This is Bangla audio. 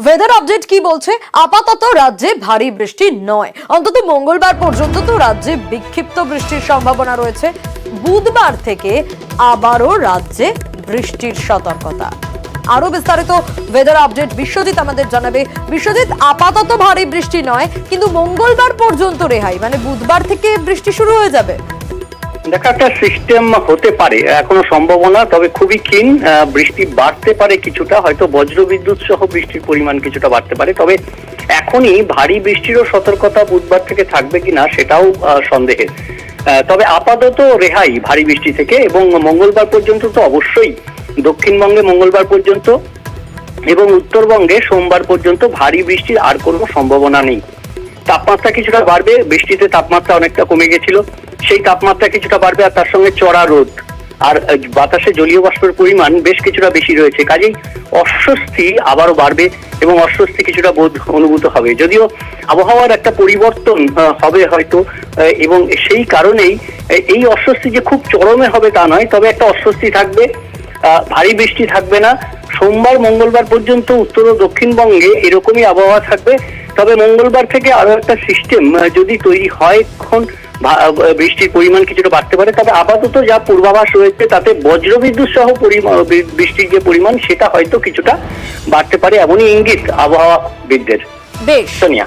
ওয়েদার আপডেট কি বলছে? আপাতত রাজ্যে ভারী বৃষ্টি নয়, অন্তত মঙ্গলবার পর্যন্ত তো রাজ্যে বিক্ষিপ্ত বৃষ্টির সম্ভাবনা রয়েছে। বুধবার থেকে আবারও রাজ্যে বৃষ্টির সতর্কতা। আরো বিস্তারিত ওয়েদার আপডেট বিশ্বজিৎ আমাদের জানাবে। বিশ্বজিৎ, আপাতত ভারী বৃষ্টি নয়, কিন্তু মঙ্গলবার পর্যন্ত রেহাই, মানে বুধবার থেকে বৃষ্টি শুরু হয়ে যাবে। দেখা একটা সিস্টেম হতে পারে, এখনো সম্ভাবনা, তবে খুবই ক্ষীণ। বৃষ্টি বাড়তে পারে কিছুটা, হয়তো বজ্রবিদ্যুৎ সহ বৃষ্টির পরিমাণ কিছুটা বাড়তে পারে, তবে এখনই ভারী বৃষ্টিরও সতর্কতা বুধবার থেকে থাকবে কিনা সেটাও সন্দেহের। তবে আপাতত রেহাই ভারী বৃষ্টি থেকে, এবং মঙ্গলবার পর্যন্ত তো অবশ্যই দক্ষিণবঙ্গে মঙ্গলবার পর্যন্ত এবং উত্তরবঙ্গে সোমবার পর্যন্ত ভারী বৃষ্টির আর কোনো সম্ভাবনা নেই। তাপমাত্রা কিছুটা বাড়বে, বৃষ্টিতে তাপমাত্রা অনেকটা কমে গেছিল, সেই তাপমাত্রা কিছুটা বাড়বে, আর তার সঙ্গে চড়া রোদ আর বাতাসে জলীয় বাষ্পের পরিমাণ বেশ কিছুটা বেশি রয়েছে। কাজেই অস্বস্তি আবারও বাড়বে এবং অস্বস্তি কিছুটা বোধ অনুভূত হবে। যদিও আবহাওয়ার একটা পরিবর্তন হবে হয়তো, এবং সেই কারণেই এই অস্বস্তি যে খুব চরমে হবে তা নয়, তবে একটা অস্বস্তি থাকবে। ভারী বৃষ্টি থাকবে না। সোমবার মঙ্গলবার পর্যন্ত উত্তর ও দক্ষিণবঙ্গে এরকমই আবহাওয়া থাকবে। তবে মঙ্গলবার থেকে আরো একটা সিস্টেম যদি তৈরি হয়, তখন বৃষ্টির পরিমাণ কিছুটা বাড়তে পারে। তবে আপাতত যা পূর্বাভাস রয়েছে তাতে বজ্রবিদ্যুৎ সহ বৃষ্টির যে পরিমাণ সেটা হয়তো কিছুটা বাড়তে পারে, এমনই ইঙ্গিত আবহাওয়াবিদদের। বেশ, সোনিয়া।